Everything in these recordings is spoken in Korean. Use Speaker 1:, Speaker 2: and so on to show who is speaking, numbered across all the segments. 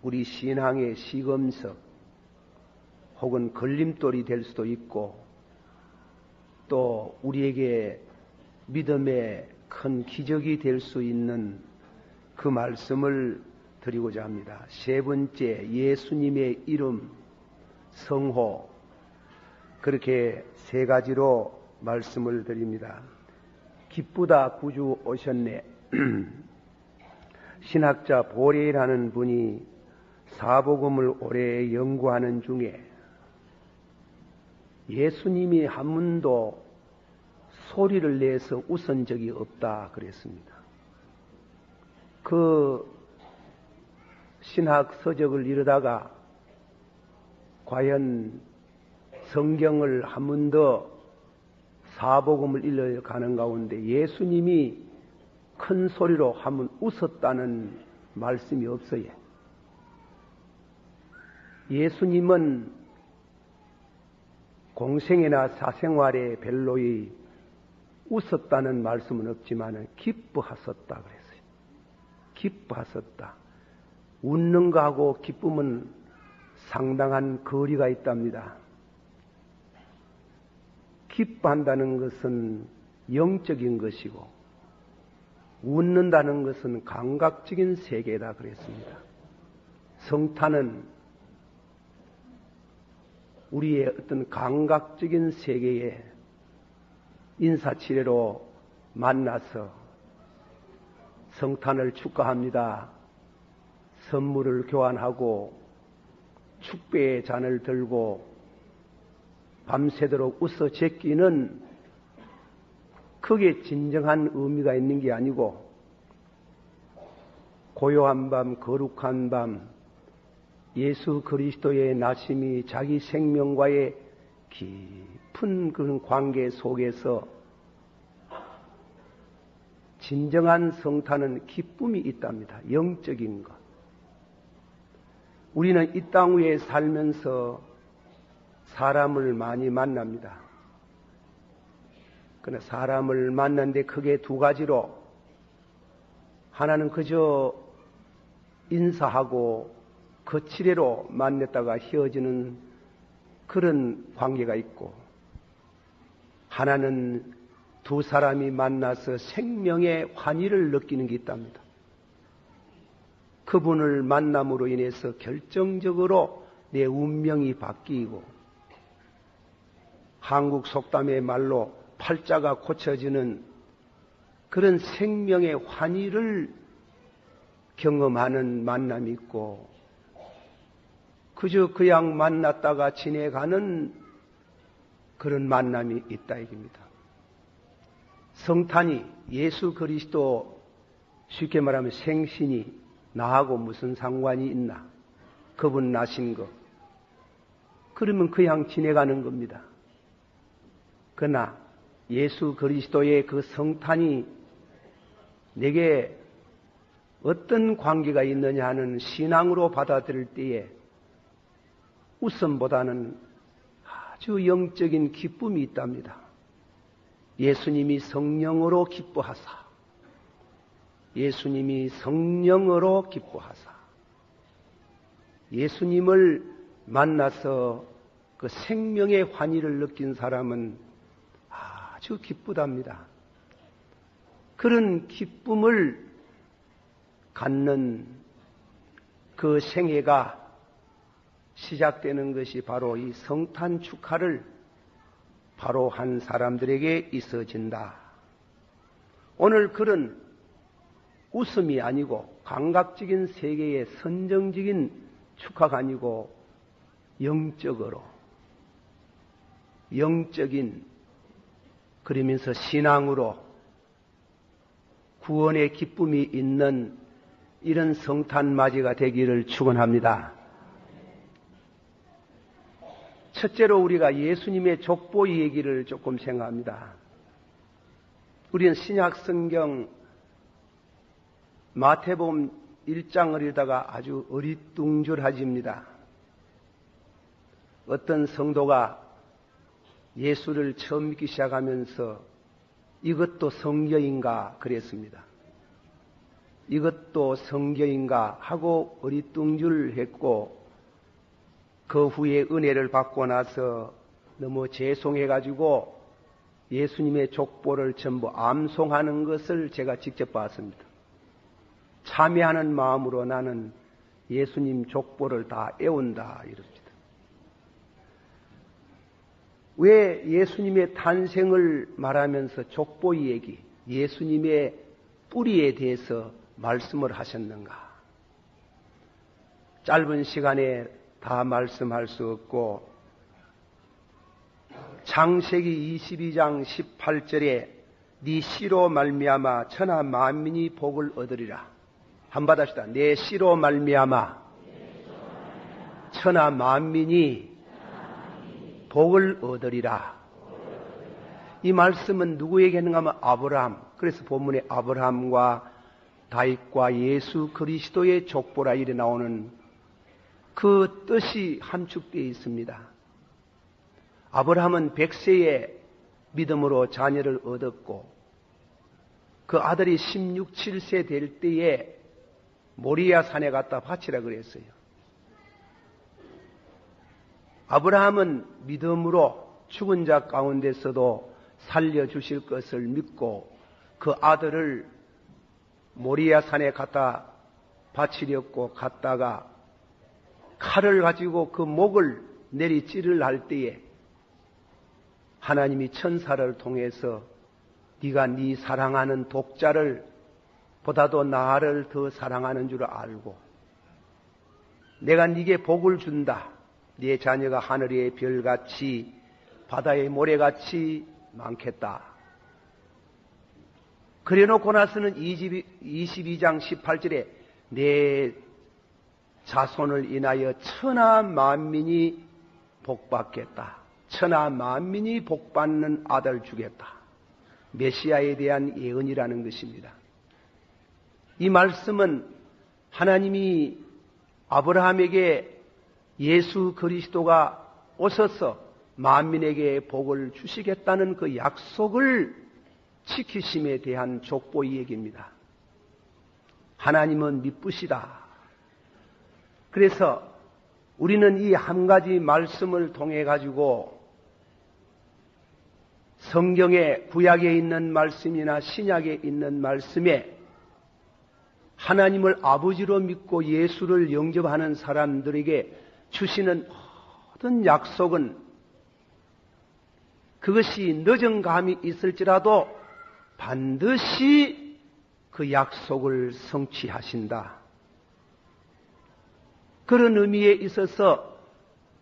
Speaker 1: 우리 신앙의 시금석 혹은 걸림돌이 될 수도 있고 또 우리에게 믿음의 큰 기적이 될 수 있는 그 말씀을 드리고자 합니다. 세 번째, 예수님의 이름, 성호, 그렇게 세 가지로 말씀을 드립니다. 기쁘다 구주 오셨네. 신학자 보레라는 분이 사복음을 오래 연구하는 중에 예수님이 한 번도 소리를 내서 웃은 적이 없다 그랬습니다. 그 신학 서적을 이루다가 과연 성경을 한 번 더 사복음을 읽어가는 가운데 예수님이 큰 소리로 한 번 웃었다는 말씀이 없어요. 예수님은 공생애나 사생활에 별로의 웃었다는 말씀은 없지만 기뻐하셨다 그랬어요. 기뻐하셨다. 웃는 거하고 기쁨은 상당한 거리가 있답니다. 기뻐한다는 것은 영적인 것이고 웃는다는 것은 감각적인 세계다 그랬습니다. 성탄은 우리의 어떤 감각적인 세계에 인사치레로 만나서 성탄을 축하합니다. 선물을 교환하고 축배의 잔을 들고 밤새도록 웃어 제끼는 그게 진정한 의미가 있는 게 아니고 고요한 밤, 거룩한 밤, 예수 그리스도의 나심이 자기 생명과의 깊은 그런 관계 속에서 진정한 성탄은 기쁨이 있답니다. 영적인 것. 우리는 이 땅 위에 살면서 사람을 많이 만납니다. 그러나 사람을 만났는데 크게 두 가지로, 하나는 그저 인사하고 거치레로 만났다가 헤어지는 그런 관계가 있고, 하나는 두 사람이 만나서 생명의 환희를 느끼는 게 있답니다. 그분을 만남으로 인해서 결정적으로 내 운명이 바뀌고 한국 속담의 말로 팔자가 고쳐지는 그런 생명의 환희를 경험하는 만남이 있고, 그저 그냥 만났다가 지내가는 그런 만남이 있다 이깁니다. 성탄이 예수 그리스도, 쉽게 말하면 생신이 나하고 무슨 상관이 있나? 그분 나신 거. 그러면 그냥 지내가는 겁니다. 그러나 예수 그리스도의 그 성탄이 내게 어떤 관계가 있느냐 하는 신앙으로 받아들일 때에 웃음보다는 아주 영적인 기쁨이 있답니다. 예수님이 성령으로 기뻐하사, 예수님이 성령으로 기뻐하사, 예수님을 만나서 그 생명의 환희를 느낀 사람은 아주 기쁘답니다. 그런 기쁨을 갖는 그 생애가 시작되는 것이 바로 이 성탄 축하를 바로 한 사람들에게 있어진다. 오늘 그런 웃음이 아니고 감각적인 세계의 선정적인 축하가 아니고 영적으로, 영적인, 그러면서 신앙으로 구원의 기쁨이 있는 이런 성탄 맞이가 되기를 축원합니다. 첫째로 우리가 예수님의 족보 얘기를 조금 생각합니다. 우리는 신약 성경 마태복음 1장을 읽다가 아주 어리둥절해집니다. 어떤 성도가 예수를 처음 믿기 시작하면서 이것도 성경인가 그랬습니다. 이것도 성경인가 하고 어리둥절했고 그 후에 은혜를 받고 나서 너무 죄송해가지고 예수님의 족보를 전부 암송하는 것을 제가 직접 봤습니다. 참여하는 마음으로 나는 예수님 족보를 다 애운다 이럽니다. 왜 예수님의 탄생을 말하면서 족보 얘기, 예수님의 뿌리에 대해서 말씀을 하셨는가? 짧은 시간에 다 말씀할 수 없고 창세기 22장 18절에 네 씨로 말미암아 천하 만민이 복을 얻으리라. 한번 받읍시다. 내 씨로 말미암아 천하 만민이 복을 얻으리라. 이 말씀은 누구에게 했는가 하면 아브라함. 그래서 본문에 아브라함과 다윗과 예수 그리스도의 족보라 이래 나오는 그 뜻이 함축되어 있습니다. 아브라함은 100세에 믿음으로 자녀를 얻었고 그 아들이 16, 7세 될 때에 모리아 산에 갔다 바치라 그랬어요. 아브라함은 믿음으로 죽은 자 가운데서도 살려주실 것을 믿고 그 아들을 모리아 산에 갖다 바치려고 갔다가 칼을 가지고 그 목을 내리 찌를 할 때에 하나님이 천사를 통해서 네가 네 사랑하는 독자를 보다도 나를 더 사랑하는 줄 알고 내가 네게 복을 준다. 네 자녀가 하늘의 별같이 바다의 모래같이 많겠다. 그래놓고 나서는 22장 18절에 내 자손을 인하여 천하 만민이 복받겠다. 천하 만민이 복받는 아들 주겠다. 메시아에 대한 예언이라는 것입니다. 이 말씀은 하나님이 아브라함에게 예수 그리스도가 오셔서 만민에게 복을 주시겠다는 그 약속을 지키심에 대한 족보 얘기입니다. 하나님은 미쁘시다. 그래서 우리는 이 한 가지 말씀을 통해 가지고 성경의 구약에 있는 말씀이나 신약에 있는 말씀에 하나님을 아버지로 믿고 예수를 영접하는 사람들에게 주시는 모든 약속은 그것이 늦은 감이 있을지라도 반드시 그 약속을 성취하신다. 그런 의미에 있어서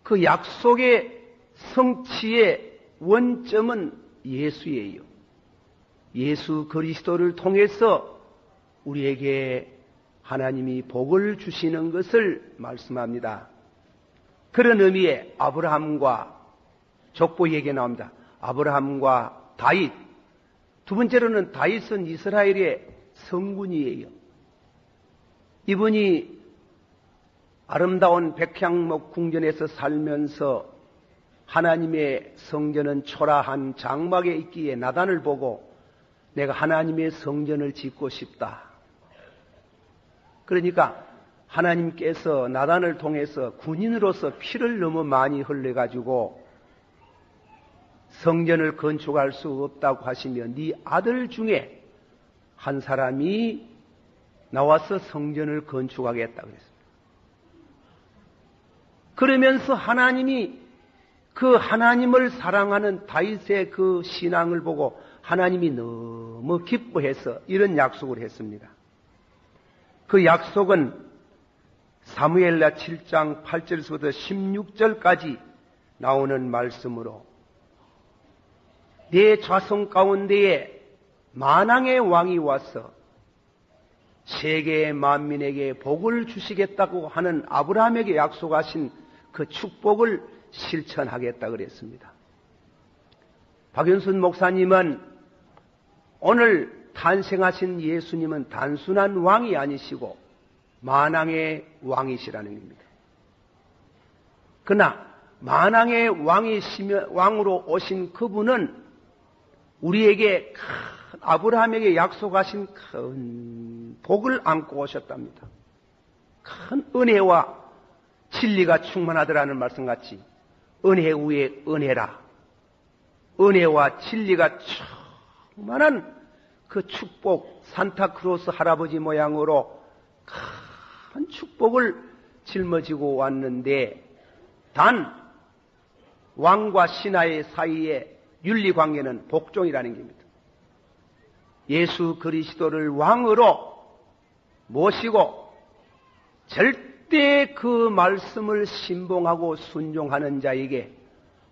Speaker 1: 그 약속의 성취의 원점은 예수예요. 예수 그리스도를 통해서 우리에게 하나님이 복을 주시는 것을 말씀합니다. 그런 의미에 아브라함과 족보 얘기가 나옵니다. 아브라함과 다윗. 두 번째로는 다윗은 이스라엘의 성군이에요. 이분이 아름다운 백향목 궁전에서 살면서 하나님의 성전은 초라한 장막에 있기에 나단을 보고 내가 하나님의 성전을 짓고 싶다. 그러니까 하나님께서 나단을 통해서 군인으로서 피를 너무 많이 흘려가지고 성전을 건축할 수 없다고 하시며 네 아들 중에 한 사람이 나와서 성전을 건축하겠다 그랬습니다. 그러면서 하나님이 그 하나님을 사랑하는 다윗의 그 신앙을 보고 하나님이 너무 기뻐해서 이런 약속을 했습니다. 그 약속은 사무엘라 7장 8절에서부터 16절까지 나오는 말씀으로 내 자손 가운데에 만왕의 왕이 와서 세계의 만민에게 복을 주시겠다고 하는 아브라함에게 약속하신 그 축복을 실천하겠다 그랬습니다. 박윤순 목사님은 오늘 탄생하신 예수님은 단순한 왕이 아니시고 만왕의 왕이시라는 겁니다. 그러나 만왕의 왕으로 오신 그분은 우리에게 아브라함에게 약속하신 큰 복을 안고 오셨답니다. 큰 은혜와 진리가 충만하더라는 말씀같이 은혜 위에 은혜라, 은혜와 진리가 충만한 그 축복, 산타크로스 할아버지 모양으로 큰 축복을 짊어지고 왔는데, 단 왕과 신하의 사이에 윤리관계는 복종이라는 겁니다. 예수 그리스도를 왕으로 모시고 절대 그 말씀을 신봉하고 순종하는 자에게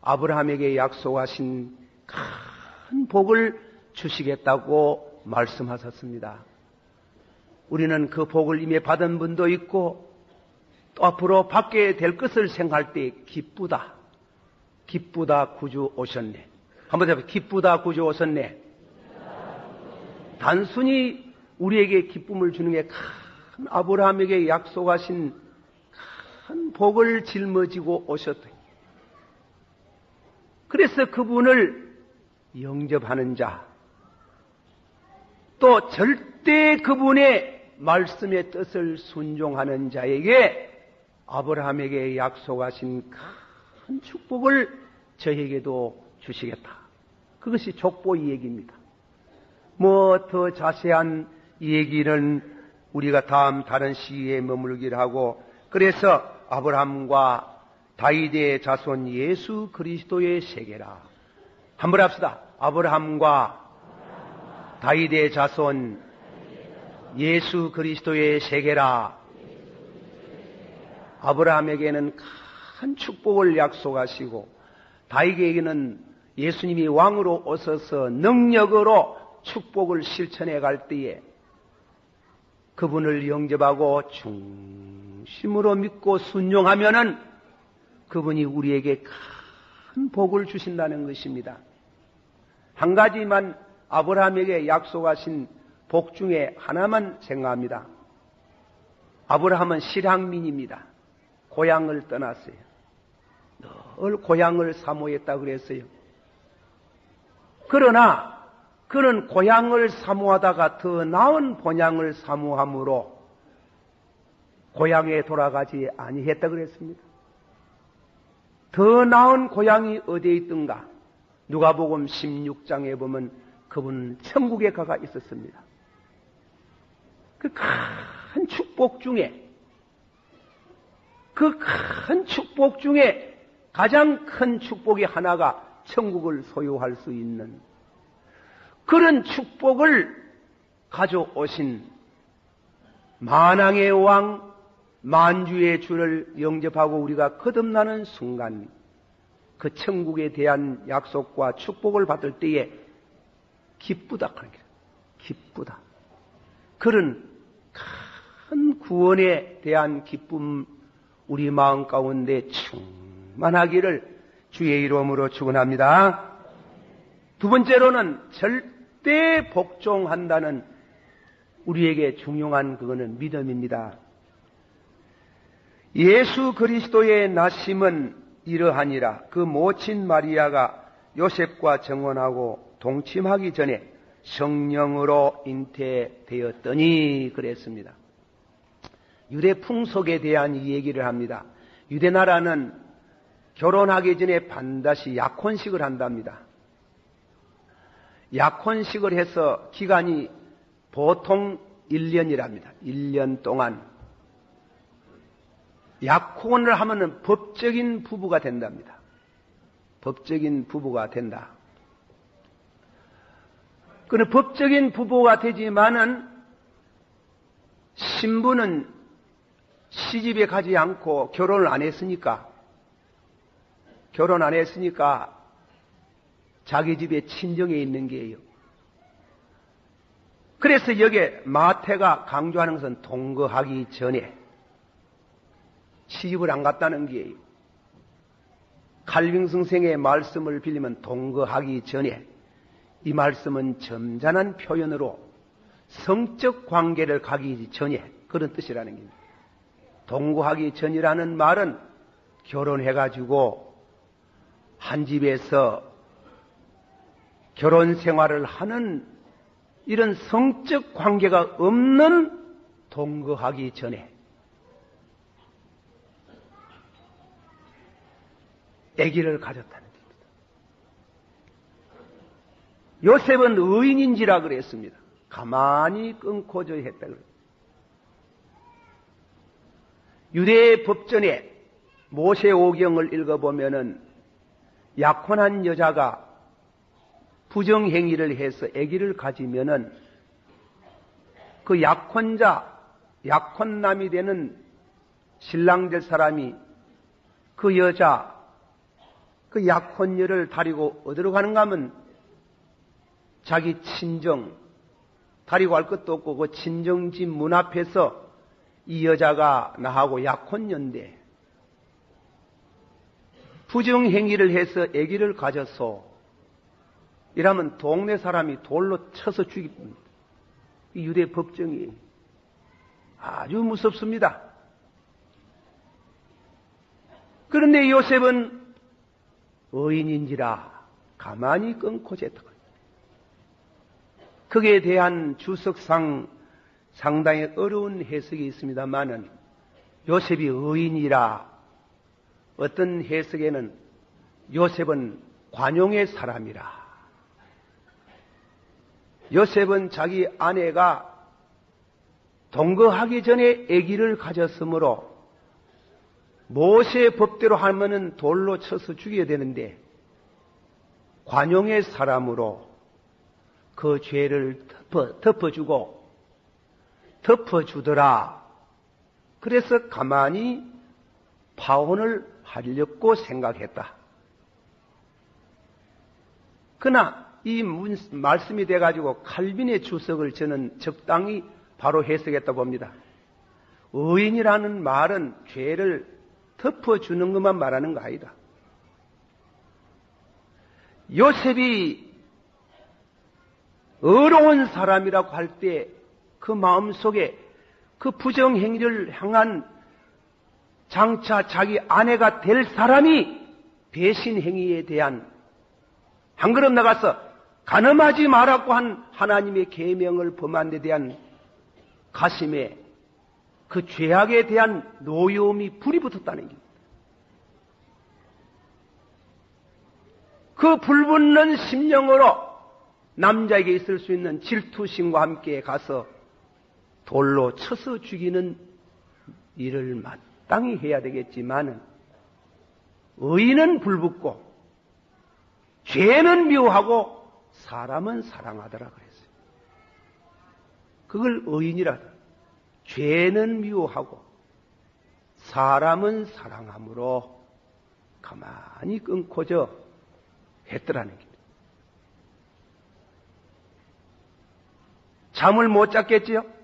Speaker 1: 아브라함에게 약속하신 큰 복을 주시겠다고 말씀하셨습니다. 우리는 그 복을 이미 받은 분도 있고 또 앞으로 받게 될 것을 생각할 때 기쁘다. 기쁘다 구주 오셨네. 한번 해보세요. 기쁘다 구주 오셨네. 단순히 우리에게 기쁨을 주는 게 큰 아브라함에게 약속하신 큰 복을 짊어지고 오셨다. 그래서 그분을 영접하는 자, 또 절대 그분의 말씀의 뜻을 순종하는 자에게 아브라함에게 약속하신 큰 축복을 저에게도 주시겠다. 그것이 족보의 얘기입니다. 뭐 더 자세한 얘기는 우리가 다른 시기에 머물기를 하고, 그래서 아브라함과 다윗의 자손 예수 그리스도의 세계라. 한번 합시다. 아브라함과 다윗의 자손 예수 그리스도의 세계라. 아브라함에게는 큰 축복을 약속하시고 다윗에게는 예수님이 왕으로 오셔서 능력으로 축복을 실천해 갈 때에 그분을 영접하고 중심으로 믿고 순종하면은 그분이 우리에게 큰 복을 주신다는 것입니다. 한 가지만 아브라함에게 약속하신 복 중에 하나만 생각합니다. 아브라함은 실향민입니다. 고향을 떠났어요. 늘 고향을 사모했다 그랬어요. 그러나 그는 고향을 사모하다가 더 나은 본향을 사모함으로 고향에 돌아가지 아니했다 그랬습니다. 더 나은 고향이 어디에 있던가? 누가복음 16장에 보면 그분은 천국에 가가 있었습니다. 그 큰 축복 중에 가장 큰 축복이 하나가 천국을 소유할 수 있는 그런 축복을 가져오신 만왕의 왕, 만주의 주를 영접하고 우리가 거듭나는 순간 그 천국에 대한 약속과 축복을 받을 때에 기쁘다 그런 거예요. 기쁘다. 그런 큰 구원에 대한 기쁨 우리 마음 가운데 충만하기를 주의 이름으로 축원합니다. 두 번째로는 절대 복종한다는 우리에게 중요한 그거는 믿음입니다. 예수 그리스도의 나심은 이러하니라. 그 모친 마리아가 요셉과 정혼하고 동침하기 전에 성령으로 잉태되었더니 그랬습니다. 유대 풍속에 대한 이 얘기를 합니다. 유대 나라는 결혼하기 전에 반드시 약혼식을 한답니다. 약혼식을 해서 기간이 보통 1년이랍니다. 1년 동안 약혼을 하면은 법적인 부부가 된답니다. 법적인 부부가 된다. 그는 법적인 부부가 되지만은 신부는 시집에 가지 않고 결혼 안 했으니까 자기 집에 친정에 있는 게예요. 그래서 여기에 마태가 강조하는 것은 동거하기 전에 시집을 안 갔다는 게예요. 칼빈 선생의 말씀을 빌리면 동거하기 전에, 이 말씀은 점잖은 표현으로 성적 관계를 가기 전에 그런 뜻이라는 겁니다. 동거하기 전이라는 말은 결혼해가지고 한 집에서 결혼 생활을 하는 이런 성적 관계가 없는 동거하기 전에 아기를 가졌다는 겁니다. 요셉은 의인인지라 그랬습니다. 가만히 끊고져 했다 그래요. 유대 법전에 모세오경을 읽어보면은 약혼한 여자가 부정행위를 해서 아기를 가지면은 그 약혼남이 되는 신랑 될 사람이 그 여자, 그 약혼녀를 다리고 어디로 가는가 하면 자기 친정, 다리고 할 것도 없고 그 친정집 문 앞에서 이 여자가 나하고 약혼녀인데 부정행위를 해서 아기를 가져서 이러면 동네 사람이 돌로 쳐서 죽입니다. 이 유대 법정이 아주 무섭습니다. 그런데 요셉은 의인인지라 가만히 끊고 쟀다. 거기에 대한 주석상 상당히 어려운 해석이 있습니다만은 요셉이 의인이라 어떤 해석에는 요셉은 관용의 사람이라. 요셉은 자기 아내가 동거하기 전에 아기를 가졌으므로 모세의 법대로 하면은 돌로 쳐서 죽여야 되는데 관용의 사람으로 그 죄를 덮어주더라. 그래서 가만히 파혼을 하려고 생각했다. 그러나 이 말씀이 돼가지고 칼빈의 주석을 저는 적당히 바로 해석했다 봅니다. 의인이라는 말은 죄를 덮어주는 것만 말하는 거 아니다. 요셉이 어려운 사람이라고 할 때 그 마음속에 그 부정행위를 향한 장차 자기 아내가 될 사람이 배신행위에 대한 한 걸음 나가서 간음하지 말라고 한 하나님의 계명을 범한 데 대한 가슴에 그 죄악에 대한 노여움이 불이 붙었다는 겁니다. 그 불붙는 심령으로 남자에게 있을 수 있는 질투심과 함께 가서 돌로 쳐서 죽이는 일을 마땅히 해야 되겠지만은 의인은 불붙고 죄는 미워하고 사람은 사랑하더라 그랬어요. 그걸 의인이라 하더라. 죄는 미워하고 사람은 사랑함으로 가만히 끊고져 했더라는 겁니다. 잠을 못 잤겠지요?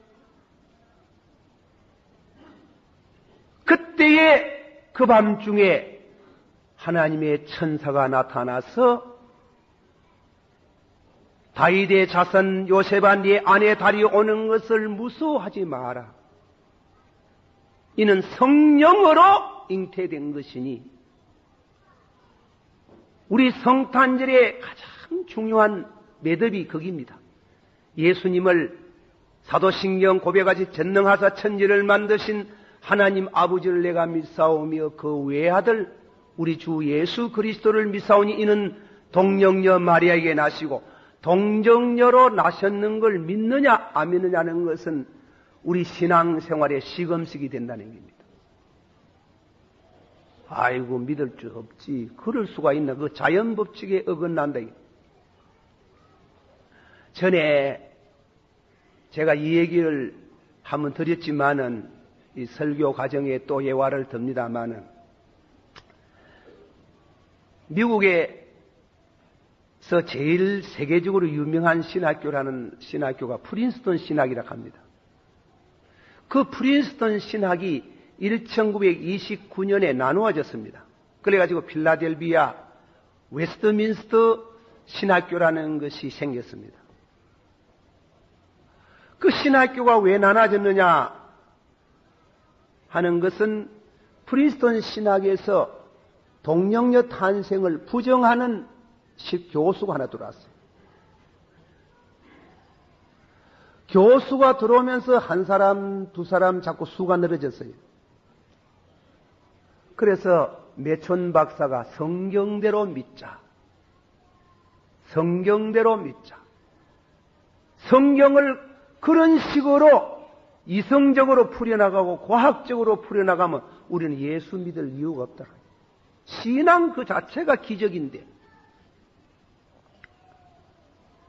Speaker 1: 그때에 그 밤중에 하나님의 천사가 나타나서 다윗의 자손 요셉아 네 아내 다리 오는 것을 무서워하지 마라. 이는 성령으로 잉태된 것이니 우리 성탄절의 가장 중요한 매듭이 거기입니다. 예수님을 사도신경 고백하시 전능하사 천지를 만드신 하나님 아버지를 내가 믿사오며 그 외아들 우리 주 예수 그리스도를 믿사오니 이는 동정녀 마리아에게 나시고 동정녀로 나셨는 걸 믿느냐 안 믿느냐는 것은 우리 신앙생활의 시금석이 된다는 겁니다. 아이고 믿을 수 없지. 그럴 수가 있나. 그 자연법칙에 어긋난다. 전에 제가 이 얘기를 한번 드렸지만은 이 설교 과정에 또 예화를 듭니다만은 미국에서 제일 세계적으로 유명한 신학교라는 신학교가 프린스턴 신학이라고 합니다. 그 프린스턴 신학이 1929년에 나누어졌습니다. 그래가지고 필라델비아 웨스트민스터 신학교라는 것이 생겼습니다. 그 신학교가 왜 나눠졌느냐 하는 것은 프린스턴 신학에서 동정녀 탄생을 부정하는 교수가 하나 들어왔어요. 교수가 들어오면서 한 사람, 두 사람 자꾸 수가 늘어졌어요. 그래서 매촌 박사가 성경대로 믿자. 성경대로 믿자. 성경을 그런 식으로 이성적으로 풀어나가고 과학적으로 풀어나가면 우리는 예수 믿을 이유가 없다. 신앙 그 자체가 기적인데.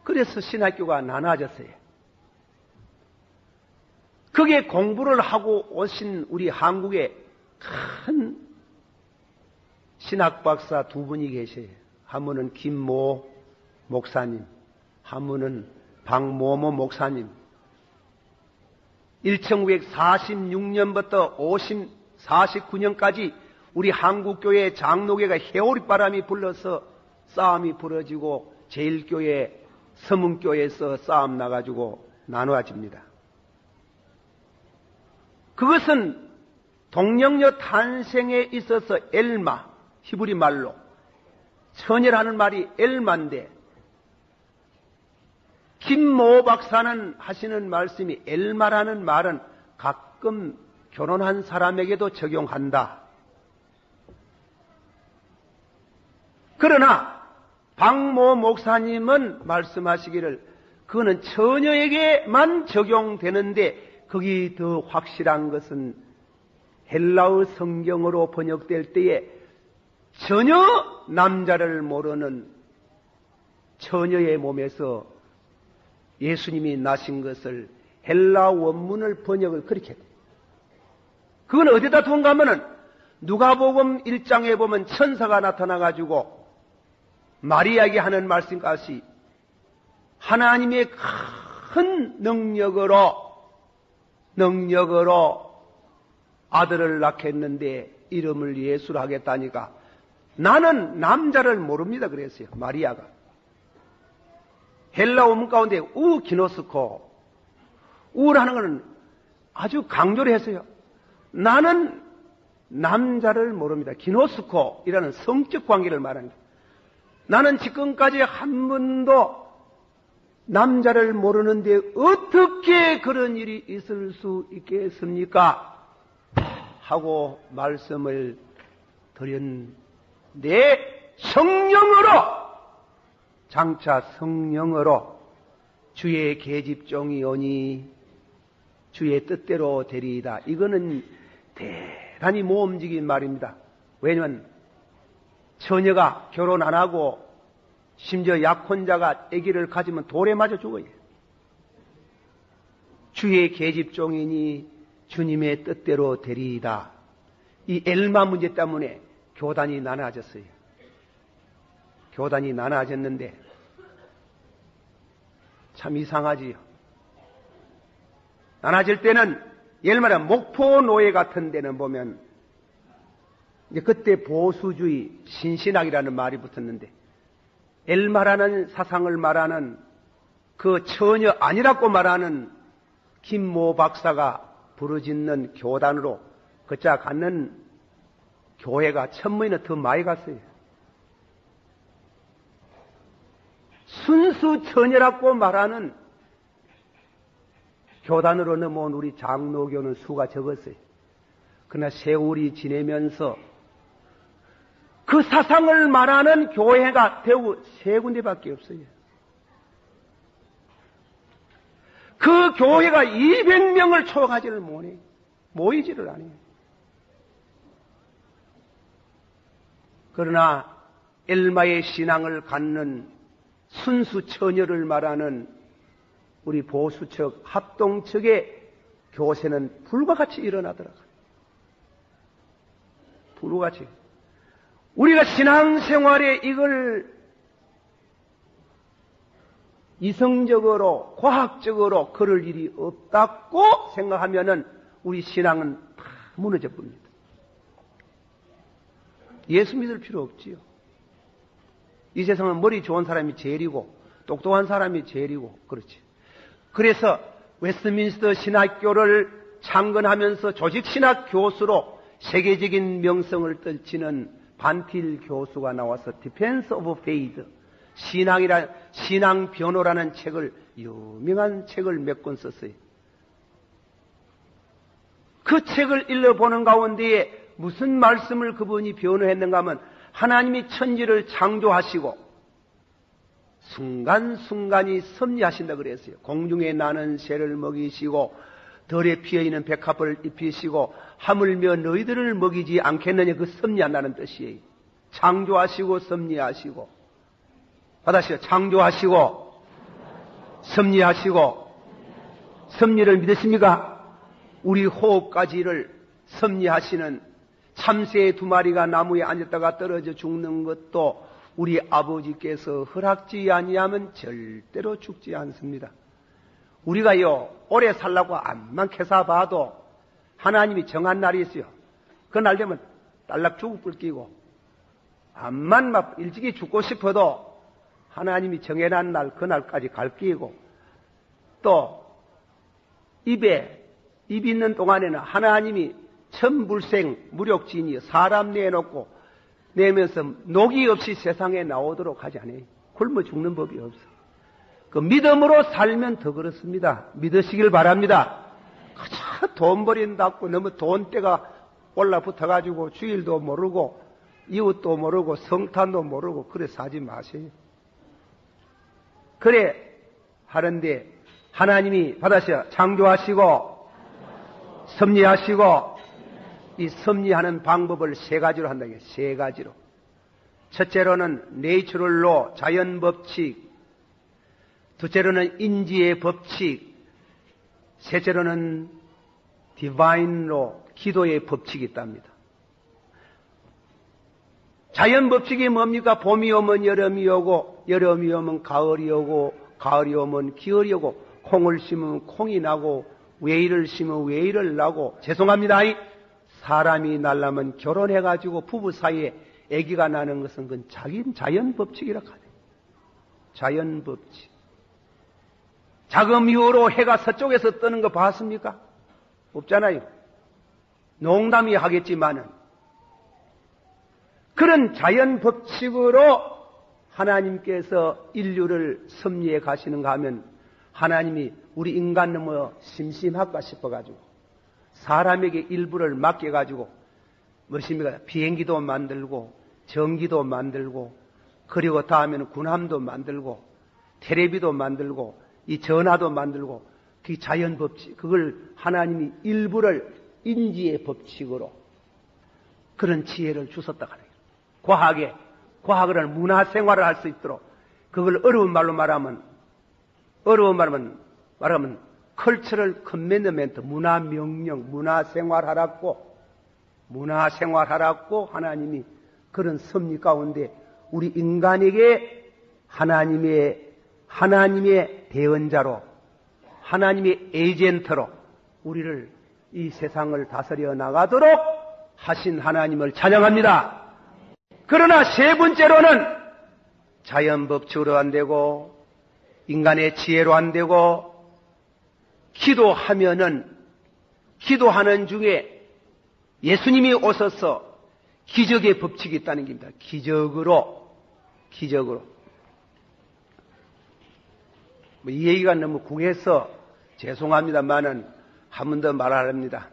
Speaker 1: 그래서 신학교가 나눠졌어요. 그게 공부를 하고 오신 우리 한국에 큰 신학 박사 두 분이 계셔요. 한 분은 김모 목사님, 한 분은 박모모 목사님. 1946년부터 49년까지 우리 한국교회 장로교회가 해오리바람이 불러서 싸움이 벌어지고 제일교회, 서문교회에서 싸움 나가지고 나누어집니다. 그것은 동령녀 탄생에 있어서 엘마, 히브리 말로 처녀라는 말이 엘마인데 김모 박사는 하시는 말씀이 엘마라는 말은 가끔 결혼한 사람에게도 적용한다. 그러나 박모 목사님은 말씀하시기를 그거는 처녀에게만 적용되는데 거기 더 확실한 것은 헬라어 성경으로 번역될 때에 전혀 남자를 모르는 처녀의 몸에서 예수님이 나신 것을 헬라 원문을 번역을 그렇게 해요. 그건 어디다 둔가 하면은 누가복음 1장에 보면 천사가 나타나가지고 마리아에게 하는 말씀까지 하나님의 큰 능력으로 아들을 낳겠는데 이름을 예수로 하겠다니까 나는 남자를 모릅니다 그랬어요. 마리아가. 헬라 원문 가운데 기노스코 우라는 것은 아주 강조를 했어요. 나는 남자를 모릅니다. 기노스코이라는 성적 관계를 말하는 거예요. 나는 지금까지 한 번도 남자를 모르는데 어떻게 그런 일이 있을 수 있겠습니까? 하고 말씀을 드렸는데 성령으로 장차 성령으로 주의 계집종이 오니 주의 뜻대로 되리이다. 이거는 대단히 모험적인 말입니다. 왜냐하면 처녀가 결혼 안 하고 심지어 약혼자가 아기를 가지면 돌에 맞아 죽어요. 주의 계집종이니 주님의 뜻대로 되리이다. 이 엘마 문제 때문에 교단이 나눠졌어요. 교단이 나눠졌는데 참 이상하지요. 나눠질 때는 예를 말하면 목포노예 같은 데는 보면 이제 그때 보수주의 신신학이라는 말이 붙었는데 엘마라는 사상을 말하는 그 처녀 아니라고 말하는 김모 박사가 부르짖는 교단으로 그자 갖는 교회가 1000명이나 더 많이 갔어요. 순수 처녀라고 말하는 교단으로 넘어온 우리 장로교는 수가 적었어요. 그러나 세월이 지내면서 그 사상을 말하는 교회가 대구 3군데밖에 없어요. 그 교회가 200명을 초과하지를 못해요. 모이지를 않아요. 그러나 엘마의 신앙을 갖는 순수 처녀를 말하는 우리 보수측, 합동측의 교세는 불과 같이 일어나더라고요. 불과 같이. 우리가 신앙생활에 이걸 이성적으로, 과학적으로 그럴 일이 없다고 생각하면은 우리 신앙은 다 무너져 버립니다. 예수 믿을 필요 없지요. 이 세상은 머리 좋은 사람이 제일이고 똑똑한 사람이 제일이고 그렇지. 그래서 웨스트민스터 신학교를 창건하면서 조직신학 교수로 세계적인 명성을 떨치는 반필 교수가 나와서 디펜스 오브 페이드, 신앙 변호라는 책을, 유명한 책을 몇 권 썼어요. 그 책을 읽어보는 가운데에 무슨 말씀을 그분이 변호했는가 하면, 하나님이 천지를 창조하시고 순간순간이 섭리하신다 그랬어요. 공중에 나는 새를 먹이시고 덜에 피어있는 백합을 입히시고 하물며 너희들을 먹이지 않겠느냐, 그 섭리한다는 뜻이에요. 창조하시고 섭리하시고, 받아시오. 창조하시고 섭리하시고. 섭리를 믿으십니까? 우리 호흡까지를 섭리하시는, 참새 2마리가 나무에 앉았다가 떨어져 죽는 것도 우리 아버지께서 허락지 아니하면 절대로 죽지 않습니다. 우리가요, 오래 살라고 암만 캐사 봐도 하나님이 정한 날이 있어요. 그 날 되면 딸락 죽을 뿔 끼고, 암만 막 일찍이 죽고 싶어도 하나님이 정해놓은 날, 그 날까지 갈 끼고, 또 입 있는 동안에는 하나님이 천불생 무력진이 사람 내놓고 내면서 녹이 없이 세상에 나오도록 하지 않아요. 굶어 죽는 법이 없어. 그 믿음으로 살면 더 그렇습니다. 믿으시길 바랍니다. 그저 돈 버린다고 너무 돈대가 올라붙어가지고 주일도 모르고 이웃도 모르고 성탄도 모르고 그래 사지 마세요. 그래 하는데 하나님이 받아서 창조하시고 섭리하시고, 이 섭리하는 방법을 3가지로 한다. 3가지로. 첫째로는 내추럴로 자연 법칙, 둘째로는 인지의 법칙, 셋째로는 디바인로 기도의 법칙이 있답니다. 자연 법칙이 뭡니까? 봄이 오면 여름이 오고, 여름이 오면 가을이 오고, 가을이 오면 기울이 오고, 콩을 심으면 콩이 나고, 외일을 심으면 외일을 나고, 죄송합니다. 사람이 날라면 결혼해가지고 부부 사이에 아기가 나는 것은 그건 자연 법칙이라 하네. 자연 법칙. 자금 이후로 해가 서쪽에서 뜨는 거 봤습니까? 없잖아요. 농담이 하겠지만은 그런 자연 법칙으로 하나님께서 인류를 섭리해 가시는가 하면, 하나님이 우리 인간 너무 심심할까 싶어가지고 사람에게 일부를 맡겨가지고 무엇입니까? 비행기도 만들고 전기도 만들고, 그리고 다음에는 군함도 만들고 텔레비도 만들고 이 전화도 만들고, 그 자연 법칙, 그걸 하나님이 일부를 인지의 법칙으로 그런 지혜를 주셨다 하네요. 과학을 문화생활을 할 수 있도록, 그걸 어려운 말로 말하면 컬처럴 커맨드멘트, 문화명령, 문화생활하라고 하나님이 그런 섭리 가운데 우리 인간에게 하나님의 대언자로, 하나님의 에이전트로 우리를 이 세상을 다스려 나가도록 하신 하나님을 찬양합니다. 그러나 3번째로는 자연 법칙으로 안 되고 인간의 지혜로 안 되고, 기도하는 중에 예수님이 오셔서 기적의 법칙이 있다는 겁니다. 기적으로. 이 얘기가 너무 궁해서 죄송합니다만은 한 번 더 말하랍니다.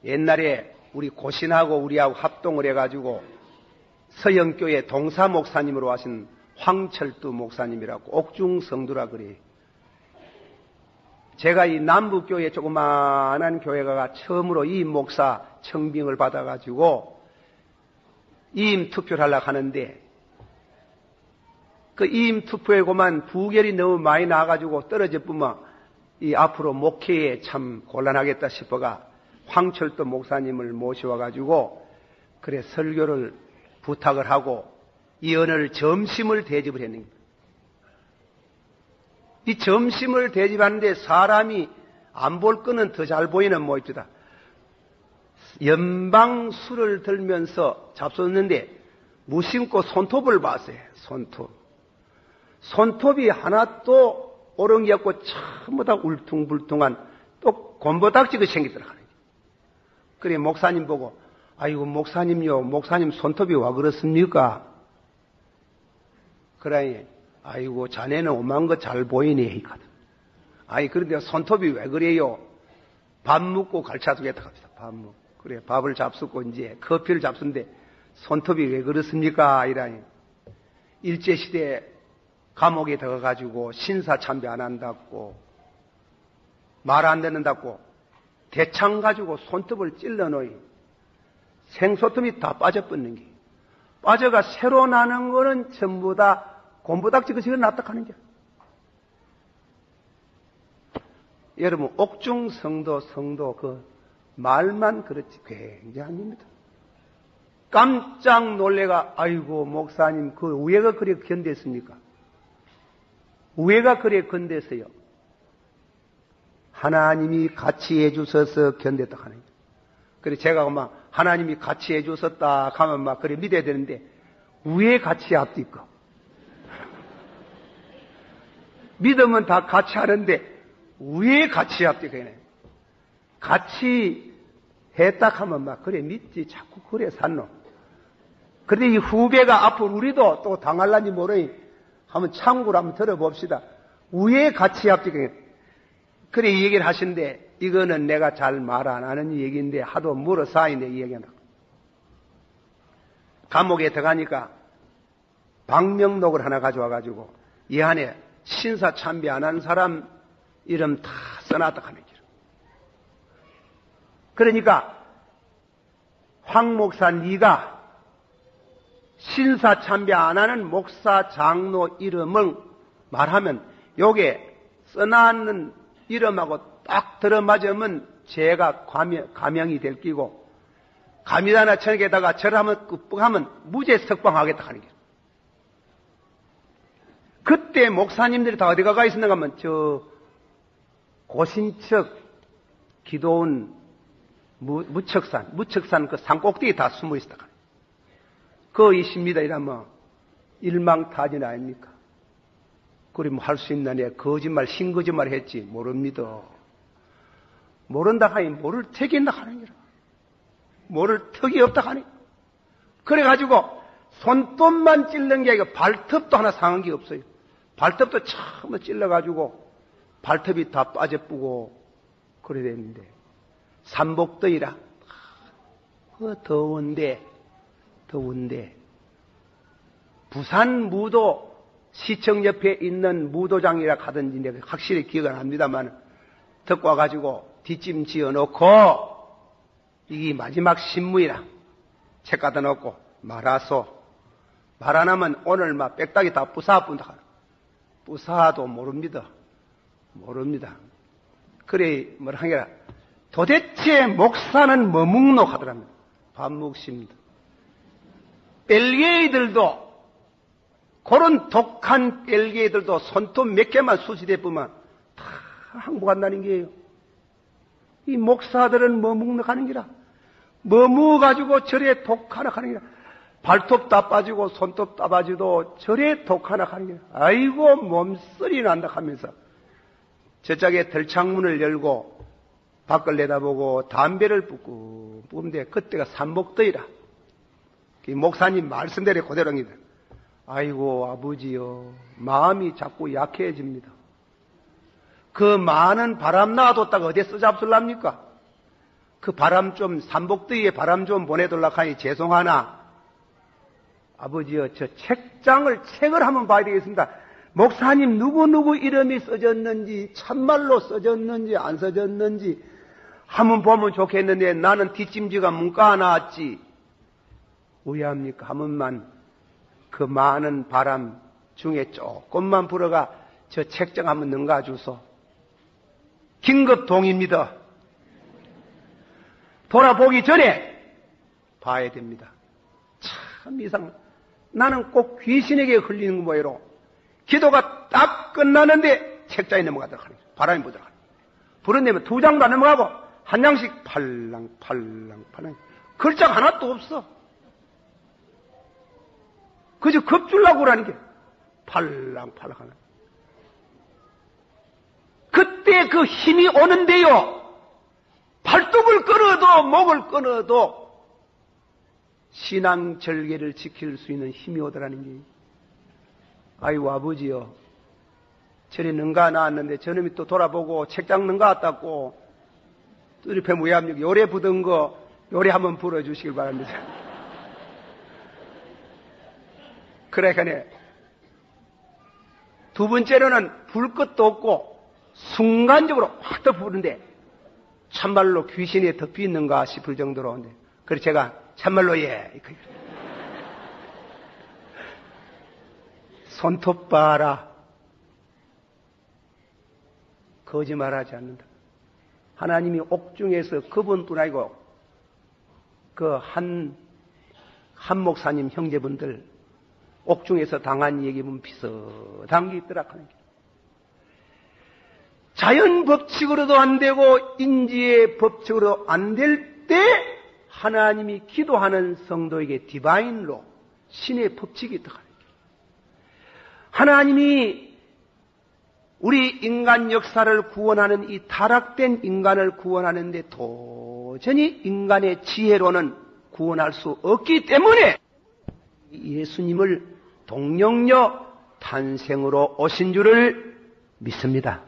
Speaker 1: 옛날에 우리 고신하고 우리하고 합동을 해가지고 서영교회 동사 목사님으로 하신 황철두 목사님이라고, 옥중성두라 그래요. 제가 이 남북교회 조그마한 교회가 처음으로 이임 목사 청빙을 받아가지고 이임 투표를 하려고 하는데, 그 이임 투표에고만 부결이 너무 많이 나와가지고 떨어져 뿌면 이 앞으로 목회에 참 곤란하겠다 싶어가 황철도 목사님을 모셔와가지고 그래 설교를 부탁을 하고 이 오늘 점심을 대접을 했는 거예요. 이 점심을 대접하는데 사람이 안 볼 거는 더 잘 보이는 모입니다. 연방술을 들면서 잡섰는데 무심코 손톱을 봤어요. 손톱이 하나도 오른 게 없고 전부 다 울퉁불퉁한 또 곰보닥지가 생기더라고요. 그래 목사님 보고, 아이고 목사님요, 목사님 손톱이 와 그렇습니까? 그러니, 아이고, 자네는 오만 거 잘 보이네, 했거든. 아니, 그런데 손톱이 왜 그래요? 밥 먹고 갈차두겠다 합시다, 밥 먹고. 그래, 밥을 잡수고 이제 커피를 잡수는데 손톱이 왜 그렇습니까? 이라니. 일제시대에 감옥에 들어가가지고 신사참배 안 한다고, 말 안 듣는다고, 대창 가지고 손톱을 찔러 놓이. 생소톱이 다 빠져버리는 게. 빠져가 새로 나는 거는 전부 다 곰부닥지 그식을 납득하는 게. 여러분, 옥중성도 그 말만 그렇지 굉장합니다. 깜짝 놀래가, 아이고, 목사님, 그 우애가 그래 견뎠습니까? 우애가 그래 견뎠어요. 하나님이 같이 해주셔서 견뎠다 하는 거예요. 그래, 제가 막 하나님이 같이 해주셨다 하면 막 그래 믿어야 되는데, 우애 같이 앞뒤 거. 믿으면 다 같이 하는데, 우애 같이 앞뒤 거네. 같이 했다 하면 막 그래 믿지, 자꾸 그래 산노. 그런데 이 후배가 앞으로 우리도 또 당할란지 모르니 한번 참고로 한번 들어봅시다. 우애 같이 앞뒤 거네. 그래 이 얘기를 하시는데, 이거는 내가 잘 말 안 하는 얘기인데 하도 물어 쌓이네 이 얘기는. 감옥에 들어가니까 방명록을 하나 가져와가지고 이 안에 신사 참배 안 한 사람 이름 다 써놨다 하는 길. 그러니까 황 목사 네가 신사 참배 안 하는 목사 장로 이름을 말하면 요게 써놨는 이름하고 딱 들어맞으면 죄가 감형이 될 끼고, 감이다나 천에다가 절하면 끝하면 무죄 석방하겠다 하는 게. 그때 목사님들이 다 어디 가가 있었는가 하면 저 고신척 기도원 무척산 그 산꼭대기에 다 숨어 있었다. 그 있습니다 이러면 일망타진 아닙니까? 그러면 할 수 있나? 내 거짓말, 흰거짓말 했지. 모릅니다. 모른다 하니 모를 턱이 있나 하는 거라. 모를 턱이 없다 하니. 그래가지고 손톱만 찔른 게 아니고 발톱도 하나 상한 게 없어요. 발톱도 처음 찔러가지고 발톱이 다 빠져쁘고 그래 됐는데, 삼복더위라. 더운데 부산 무도 시청 옆에 있는 무도장이라 하든지 내가 확실히 기억은 합니다만, 듣고 와가지고 뒷짐 지어놓고 이게 마지막 신문이라 책 갖다 놓고 말아서 말 안 하면 오늘 막 빽딱이 다 부사뿐다. 부사도 모릅니다. 그래 뭐라 하니라, 도대체 목사는 뭐 먹노 하더랍니다. 밥 먹습니다. 벨기에들도 그런 독한 벨기에들도 손톱 몇 개만 수시대 보면 다 항복한다는 게예요. 이 목사들은 뭐 먹는 하는 기라. 뭐 먹어가지고 절에 독 하나 하는 기라. 발톱 다 빠지고 손톱 다 빠지도 절에 독 하나 하는 기라. 아이고 몸소리 난다 하면서 저짝에 들창문을 열고 밖을 내다보고 담배를 뿜고 뿜는데 그때가 삼복더위라. 목사님 말씀대로 그대로입니다. 아이고 아버지요, 마음이 자꾸 약해집니다. 그 많은 바람 놔뒀다가 어디에 써잡술랍니까? 그 바람 좀, 삼복더위에 바람 좀 보내둘라고 하니 죄송하나 아버지요, 저 책을 한번 봐야 되겠습니다. 목사님 누구누구 이름이 써졌는지, 참말로 써졌는지 안 써졌는지 한번 보면 좋겠는데 나는 뒷짐지가 문가 나왔지. 왜 합니까? 한 번만 그 많은 바람 중에 조금만 불어가 저 책장 한번 넘가 주소. 긴급동입니다. 돌아보기 전에 봐야 됩니다. 참 이상. 나는 꼭 귀신에게 흘리는 모양으로 기도가 딱 끝나는데 책장에 넘어가도록 하는 거예요. 바람이 부도록 하는 거예요. 불어내면 2장도 안 넘어가고 한 장씩 팔랑 글자가 하나도 없어. 그저 겁주려고 그러는 게 팔랑 하는. 그때 그 힘이 오는데요, 발톱을 끊어도 목을 끊어도 신앙 절개를 지킬 수 있는 힘이 오더라는 게. 아이고 아버지요, 저리 능가 나왔는데 저놈이 또 돌아보고 책장 능가 왔다고 또 이렇게 무야합니까? 요래 부던 거 요래 한번 불어주시길 바랍니다. 그러니까 두 번째로는 불 것도 없고 순간적으로 확 덮어부는데 참말로 귀신에 덮여 있는가 싶을 정도로. 그래서 제가 참말로 예. 손톱 봐라. 거짓말하지 않는다. 하나님이 옥중에서 그분뿐 아니고 그 한 목사님 형제분들 옥중에서 당한 얘기 보면 비슷한 게 있더라. 자연 법칙으로도 안 되고 인지의 법칙으로 안 될 때 하나님이 기도하는 성도에게 디바인로 신의 법칙이 있다. 하나님이 우리 인간 역사를 구원하는 이 타락된 인간을 구원하는데 도저히 인간의 지혜로는 구원할 수 없기 때문에 예수님을 동령녀 탄생으로 오신 줄을 믿습니다.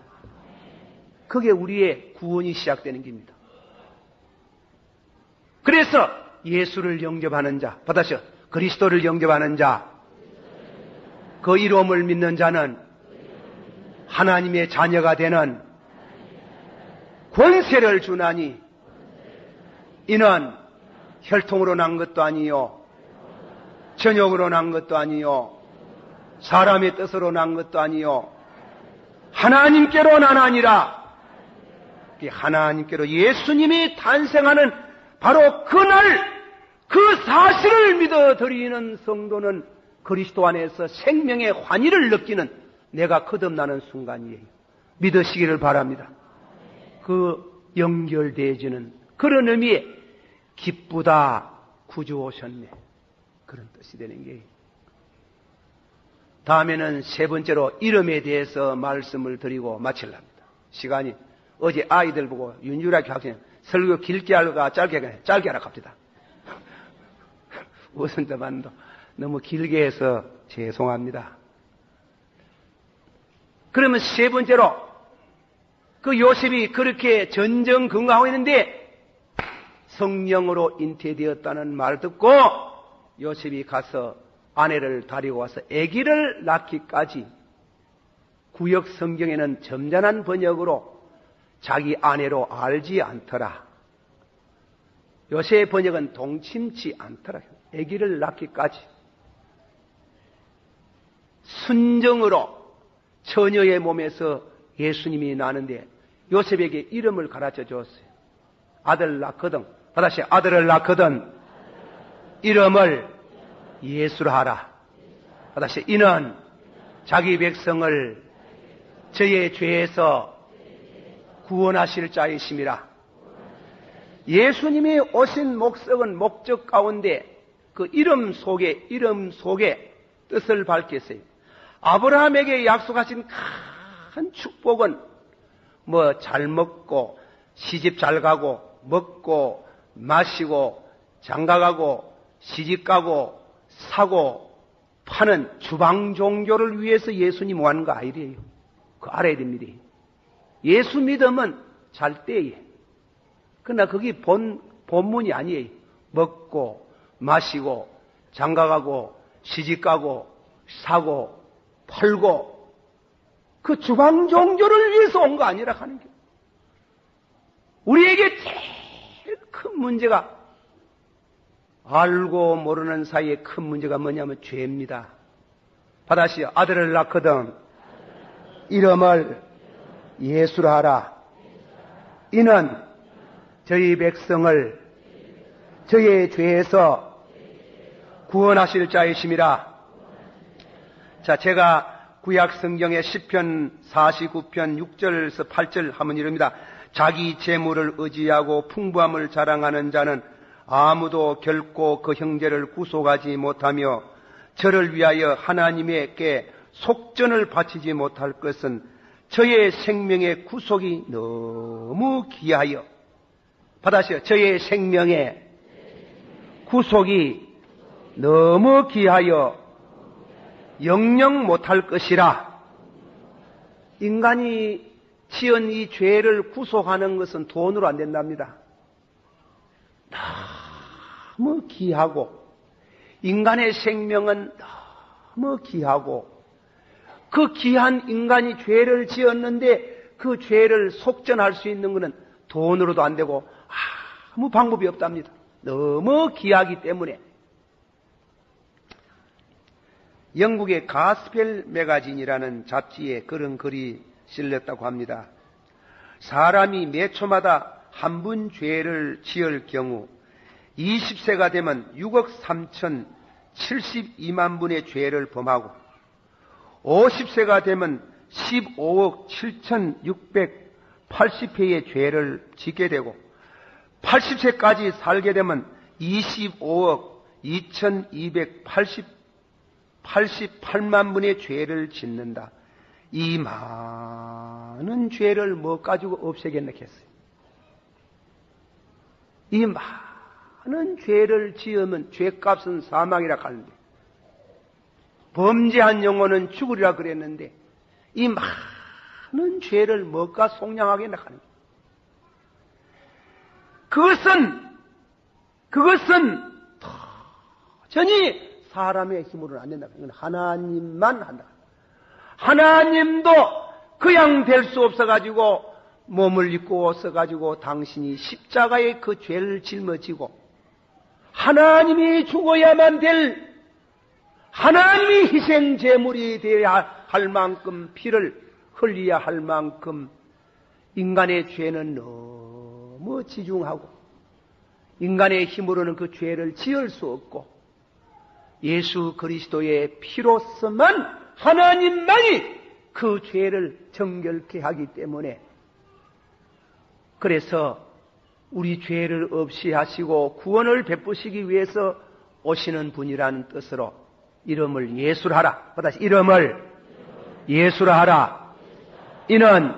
Speaker 1: 그게 우리의 구원이 시작되는 겁니다. 그래서 예수를 영접하는 자, 받아서 그리스도를 영접하는 자, 그 이름을 믿는 자는 하나님의 자녀가 되는 권세를 주나니 이는 혈통으로 난 것도 아니요 전역으로 난 것도 아니요 사람의 뜻으로 난 것도 아니요 하나님께로 나나니라. 하나님께로 예수님이 탄생하는 바로 그날 그 사실을 믿어드리는 성도는 그리스도 안에서 생명의 환희를 느끼는 내가 거듭나는 순간이에요. 믿으시기를 바랍니다. 그 연결되어지는 그런 의미에 기쁘다 구주 오셨네, 그런 뜻이 되는 거예요. 다음에는 세 번째로 이름에 대해서 말씀을 드리고 마치려합니다. 시간이 어제 아이들 보고 윤주라기 학생 설교 길게 하려가 짧게 하라 갑니다. 우선 저만도 너무 길게 해서 죄송합니다. 그러면 세 번째로 그 요셉이 그렇게 전전긍긍하고 있는데 성령으로 잉태되었다는 말 듣고 요셉이 가서 아내를 데리고 와서 아기를 낳기까지 구역 성경에는 점잖은 번역으로 자기 아내로 알지 않더라. 요새의 번역은 동침치 않더라. 아기를 낳기까지 순정으로 처녀의 몸에서 예수님이 나는데 요셉에게 이름을 가르쳐 줬어요. 아들 낳거든, 다시 아들을 낳거든 이름을 예수라 하라. 다시 이는 자기 백성을 저의 죄에서 구원하실 자이심이라. 예수님이 오신 목적 가운데 그 이름 속에 뜻을 밝혔어요. 아브라함에게 약속하신 큰 축복은 뭐 잘 먹고 시집 잘 가고 먹고 마시고 장가가고 시집가고 사고 파는 주방 종교를 위해서 예수님 오는 거 아니래요. 그거 알아야 됩니다. 예수 믿으면 잘 때에. 그러나 그게 본문이 아니에요. 먹고 마시고 장가가고 시집가고 사고 팔고 그 주방 종교를 위해서 온 거 아니라 하는 게. 우리에게 제일 큰 문제가 알고 모르는 사이에 큰 문제가 뭐냐면 죄입니다. 다시 아들을 낳거든 이름을 예수라 하라. 이는 저희 백성을 저의 죄에서 구원하실 자이심이라. 자, 제가 구약 성경의 시편 49편 6절에서 8절 하면 이럽니다. 자기 재물을 의지하고 풍부함을 자랑하는 자는 아무도 결코 그 형제를 구속하지 못하며 저를 위하여 하나님께 속전을 바치지 못할 것은 저의 생명의 구속이 너무 귀하여. 받아시오. 저의 생명의 구속이 너무 귀하여 영영 못할 것이라. 인간이 지은 이 죄를 구속하는 것은 돈으로 안 된답니다. 너무 귀하고, 인간의 생명은 너무 귀하고, 그 귀한 인간이 죄를 지었는데 그 죄를 속전할 수 있는 것은 돈으로도 안 되고 아무 방법이 없답니다. 너무 귀하기 때문에. 영국의 가스펠 매거진이라는 잡지에 그런 글이 실렸다고 합니다. 사람이 매 초마다 한 번 죄를 지을 경우 20세가 되면 6억 3,072만 분의 죄를 범하고 50세가 되면 15억 7,680회의 죄를 짓게 되고 80세까지 살게 되면 25억 2,288만 분의 죄를 짓는다. 이 많은 죄를 뭐 가지고 없애겠나 했어요. 이 많은 죄를 지으면 죄값은 사망이라 하는데 범죄한 영혼은 죽으리라 그랬는데 이 많은 죄를 뭐가 속량하겠나 하는 거예요. 그것은 도전히 사람의 힘으로는 안 된다. 이건 하나님만 한다. 하나님도 그냥 될 수 없어가지고 몸을 입고 써가지고 당신이 십자가에 그 죄를 짊어지고 하나님이 죽어야만 될 하나님이 희생 제물이 되어야 할 만큼 피를 흘려야 할 만큼 인간의 죄는 너무 지중하고 인간의 힘으로는 그 죄를 지을 수 없고 예수 그리스도의 피로서만 하나님만이 그 죄를 정결케 하기 때문에 그래서 우리 죄를 없이 하시고 구원을 베푸시기 위해서 오시는 분이라는 뜻으로 이름을 예수라 하라. 다시 이름을 예수라 하라. 이는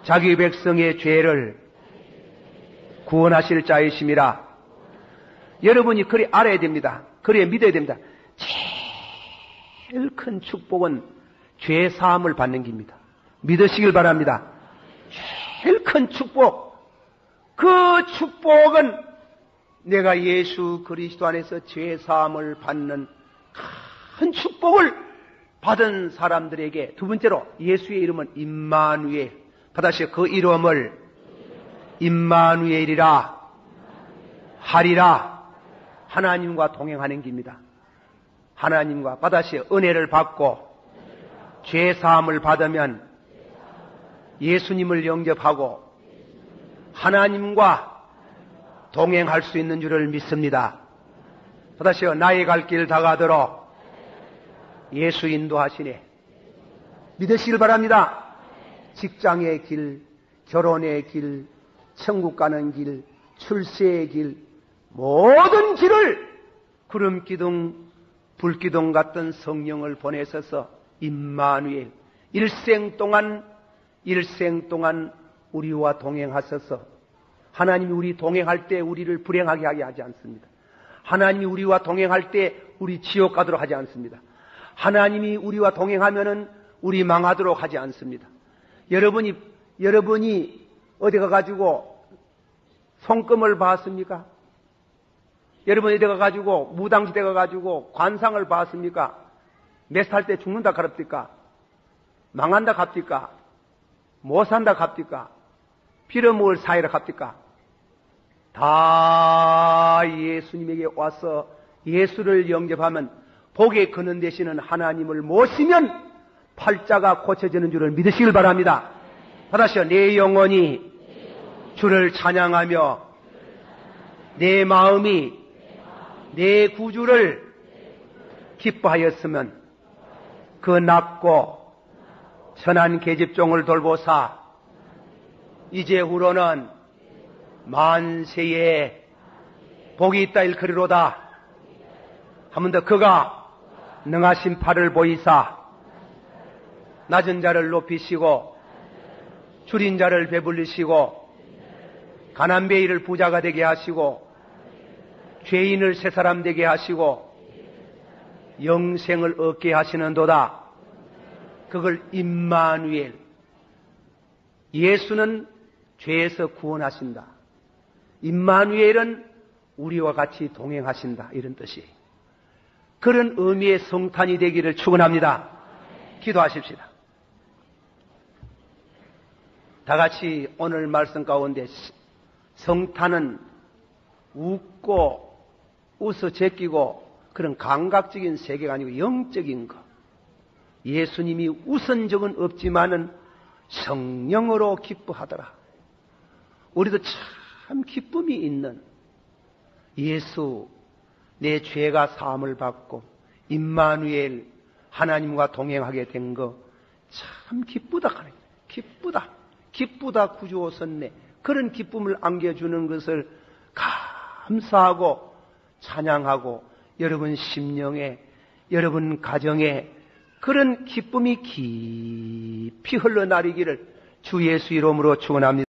Speaker 1: 자기 백성의 죄를 구원하실 자이심이라. 여러분이 그리 알아야 됩니다. 그리 믿어야 됩니다. 제일 큰 축복은 죄 사함을 받는 겁니다. 믿으시길 바랍니다. 제일 큰 축복. 그 축복은 내가 예수 그리스도 안에서 죄 사함을 받는 큰 축복을 받은 사람들에게 두 번째로 예수의 이름은 임마누엘. 다시 그 이름을 임마누엘이라 하리라. 하나님과 동행하는 길입니다. 하나님과 다시 은혜를 받고 죄 사함을 받으면 예수님을 영접하고 하나님과 동행할 수 있는 줄을 믿습니다. 다시 나의 갈 길 다가도록 예수 인도하시네. 믿으시길 바랍니다. 직장의 길, 결혼의 길, 천국 가는 길, 출세의 길, 모든 길을 구름기둥, 불기둥 같은 성령을 보내셔서 임마누엘 일생 동안 우리와 동행하셔서 하나님이 우리 동행할 때 우리를 불행하게 하게 하지 않습니다. 하나님이 우리와 동행할 때 우리 지옥 가도록 하지 않습니다. 하나님이 우리와 동행하면은 우리 망하도록 하지 않습니다. 여러분이 어디 가가지고 손금을 봤습니까? 여러분이 어디 가가지고 무당시대 가가지고 관상을 봤습니까? 몇 살 때 죽는다 가릅니까? 망한다 갑니까? 못 산다 갑니까? 빌어먹을 사이라 갑니까? 다 예수님에게 와서 예수를 영접하면 복에 거는 되시는 하나님을 모시면 팔자가 고쳐지는 줄을 믿으시길 바랍니다. 다시요, 내 영혼이 주를 찬양하며 내 마음이 내 구주를 기뻐하였으면 그 낮고 천한 계집종을 돌보사 이제후로는 만세에 복이 있다 일컬이로다. 한 번 더 그가 능하신 팔을 보이사 낮은 자를 높이시고 줄인 자를 배불리시고 가난베이를 부자가 되게 하시고 죄인을 새사람 되게 하시고 영생을 얻게 하시는도다. 그걸 임마누엘. 예수는 죄에서 구원하신다. 임마누엘은 우리와 같이 동행하신다. 이런 뜻이에요. 그런 의미의 성탄이 되기를 축원합니다. 기도하십시다. 다 같이 오늘 말씀 가운데 성탄은 웃고 웃어 제끼고 그런 감각적인 세계가 아니고 영적인 것. 예수님이 웃은 적은 없지만은 성령으로 기뻐하더라. 우리도 참 기쁨이 있는 예수, 내 죄가 사함을 받고 임마누엘 하나님과 동행하게 된 거 참 기쁘다 하는 거예요. 기쁘다. 기쁘다 구주오셨네. 그런 기쁨을 안겨주는 것을 감사하고 찬양하고 여러분 심령에, 여러분 가정에 그런 기쁨이 깊이 흘러나리기를 주 예수 이름으로 축원합니다.